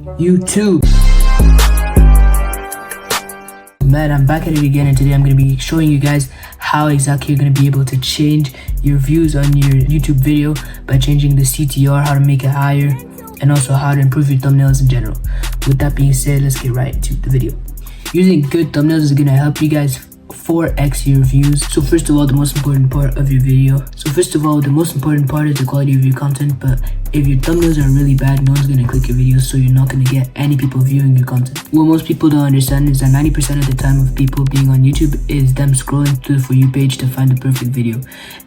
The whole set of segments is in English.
YouTube. Man, I'm back at it again, and today I'm going to be showing you guys how exactly you're going to be able to change your views on your YouTube video by changing the CTR, how to make it higher, and also how to improve your thumbnails in general. With that being said, let's get right into the video. Using good thumbnails is going to help you guys 4x your views. So first of all, the most important part of your video. The most important part is the quality of your content, but if your thumbnails are really bad, no one's going to click your videos, so you're not going to get any people viewing your content. What most people don't understand is that 90% of the time of people being on YouTube is them scrolling through the For You page to find the perfect video.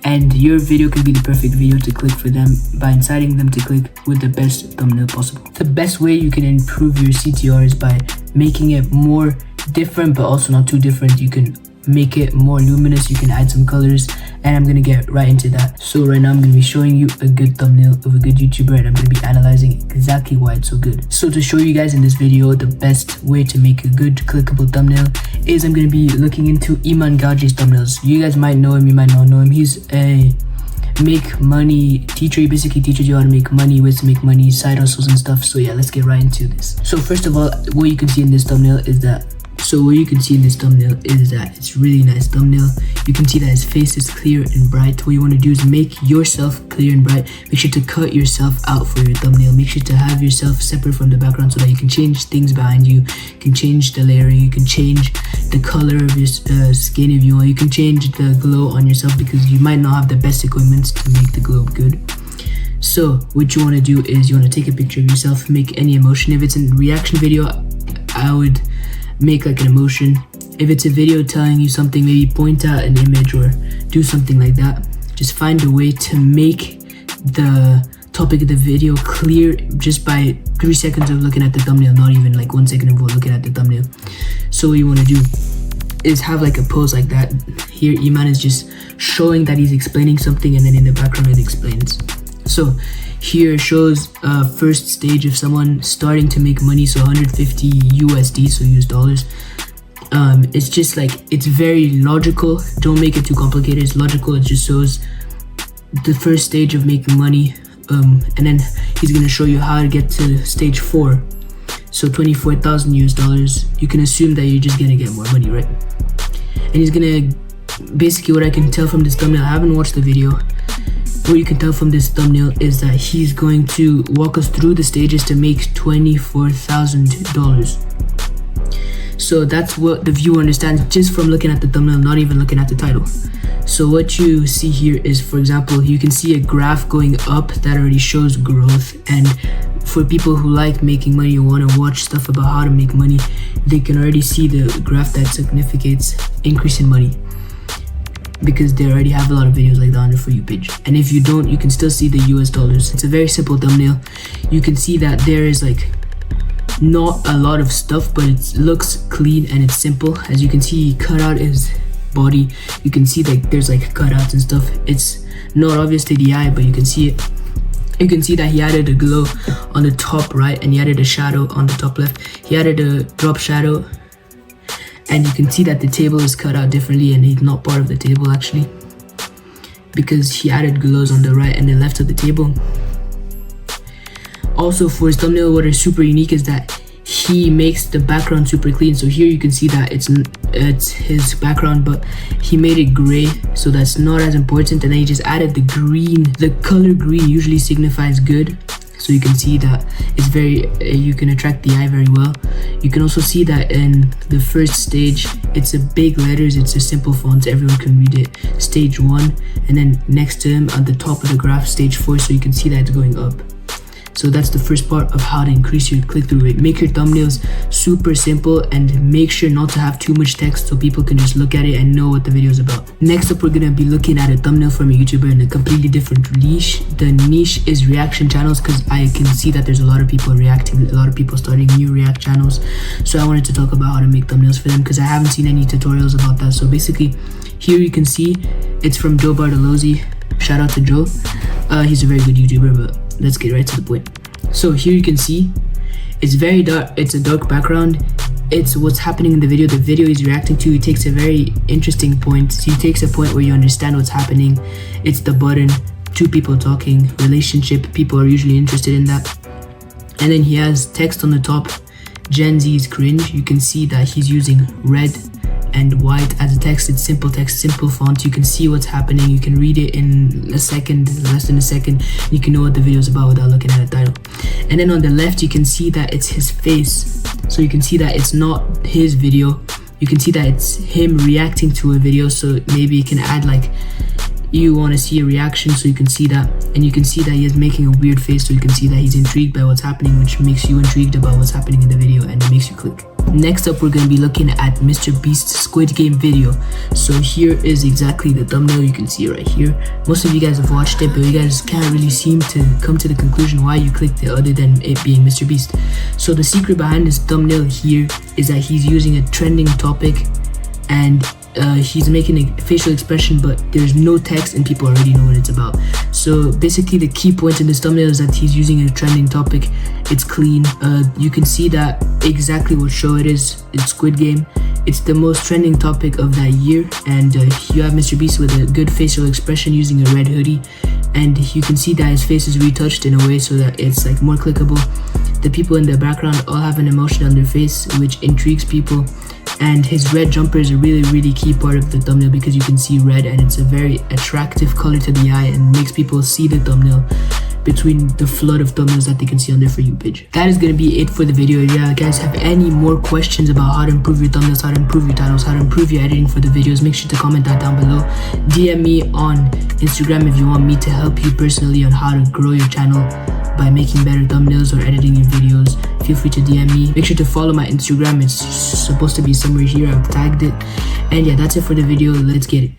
And your video can be the perfect video to click for them by inciting them to click with the best thumbnail possible. The best way you can improve your CTR is by making it more different, but also not too different. You can make it more luminous, you can add some colors, and I'm gonna get right into that. So right now I'm gonna be showing you a good thumbnail of a good YouTuber, and I'm gonna be analyzing exactly why it's so good. So to show you guys in this video the best way to make a good clickable thumbnail is I'm gonna be looking into Iman Gaji's thumbnails. You guys might know him, you might not know him. He's a make money teacher. He basically teaches you how to make money, ways to make money, side hustles and stuff. So yeah, let's get right into this. So first of all, what you can see in this thumbnail is that it's really nice thumbnail. You can see that his face is clear and bright. What you want to do is make yourself clear and bright. Make sure to cut yourself out for your thumbnail. Make sure to have yourself separate from the background so that you can change things behind you. You can change the layering. You can change the color of your skin if you want. You can change the glow on yourself because you might not have the best equipment to make the glow good. So what you want to do is you want to take a picture of yourself, make any emotion. If it's a reaction video, I would make like an emotion. If it's a video telling you something, maybe point out an image or do something like that. Just find a way to make the topic of the video clear just by 3 seconds of looking at the thumbnail, not even like 1 second of looking at the thumbnail. So what you want to do is have like a pose like that. Here Iman is just showing that he's explaining something, and then in the background it explains. So here it shows first stage of someone starting to make money, so 150 USD, so US dollars. It's just like, it's very logical. Don't make it too complicated. It's logical. It just shows the first stage of making money, and then he's gonna show you how to get to stage 4, so 24,000 US dollars. You can assume that you're just gonna get more money, right? And he's gonna, basically what I can tell from this thumbnail, I haven't watched the video. What you can tell from this thumbnail is that he's going to walk us through the stages to make $24,000. So that's what the viewer understands just from looking at the thumbnail, not even looking at the title. So what you see here is, for example, you can see a graph going up that already shows growth. And for people who like making money and want to watch stuff about how to make money, they can already see the graph that significates increase in money, because they already have a lot of videos like that on the For You page. And if you don't, you can still see the US dollars. It's a very simple thumbnail. You can see that there is like not a lot of stuff, but it looks clean and it's simple. As you can see, he cut out his body. You can see like there's like cutouts and stuff. It's not obvious to the eye, but you can see it. You can see that he added a glow on the top right, and he added a shadow on the top left. He added a drop shadow, and you can see that the table is cut out differently, and he's not part of the table actually, because he added glows on the right and the left of the table. Also for his thumbnail, what is super unique is that he makes the background super clean. So here you can see that it's his background, but he made it gray, so that's not as important. And then he just added the green. The color green usually signifies good. So you can see that it's very, you can attract the eye very well. You can also see that in the first stage, it's a big letters, it's a simple font, so everyone can read it. Stage 1, and then next to him at the top of the graph, stage 4, so you can see that it's going up. So that's the first part of how to increase your click-through rate. Make your thumbnails super simple and make sure not to have too much text so people can just look at it and know what the video is about. Next up, we're gonna be looking at a thumbnail from a YouTuber in a completely different niche. The niche is reaction channels, because I can see that there's a lot of people reacting, a lot of people starting new react channels. So I wanted to talk about how to make thumbnails for them, because I haven't seen any tutorials about that. So basically, here you can see it's from Joe Bartolozzi. Shout out to Joe. He's a very good YouTuber, but let's get right to the point. So here you can see it's very dark. It's a dark background. It's what's happening in the video he's reacting to. He takes a very interesting point. He takes a point where you understand what's happening. It's the button, two people talking, relationship. People are usually interested in that. And then he has text on the top, Gen Z is cringe. You can see that he's using red and white as a text. It's simple text, simple font. You can see what's happening. You can read it in a second, less than a second. You can know what the video is about without looking at the title. And then on the left, you can see that it's his face. So you can see that it's not his video. You can see that it's him reacting to a video. So maybe you can add like, you want to see a reaction, so you can see that. And you can see that he is making a weird face, so you can see that he's intrigued by what's happening, which makes you intrigued about what's happening in the video, and it makes you click. Next up, we're going to be looking at Mr. Beast's Squid Game video. So here is exactly the thumbnail. You can see it right here. Most of you guys have watched it, but you guys can't really seem to come to the conclusion why you clicked it other than it being Mr. Beast. So the secret behind this thumbnail here is that he's using a trending topic, and he's making a facial expression, but there's no text and people already know what it's about. So basically the key point in this thumbnail is that he's using a trending topic. It's clean. You can see that exactly what show it is. It's Squid Game. It's the most trending topic of that year, and you have Mr. Beast with a good facial expression using a red hoodie, and you can see that his face is retouched in a way so that it's like more clickable. The people in the background all have an emotion on their face, which intrigues people. And his red jumper is a really key part of the thumbnail because you can see red, and it's a very attractive color to the eye and makes people see the thumbnail between the flood of thumbnails that they can see on their For You page. That is going to be it for the video. If you guys have any more questions about how to improve your thumbnails, how to improve your titles, how to improve your editing for the videos, make sure to comment that down below. DM me on Instagram if you want me to help you personally on how to grow your channel by making better thumbnails or editing your videos. Feel free to DM me. Make sure to follow my Instagram. It's supposed to be somewhere here. I've tagged it. And yeah, that's it for the video. Let's get it.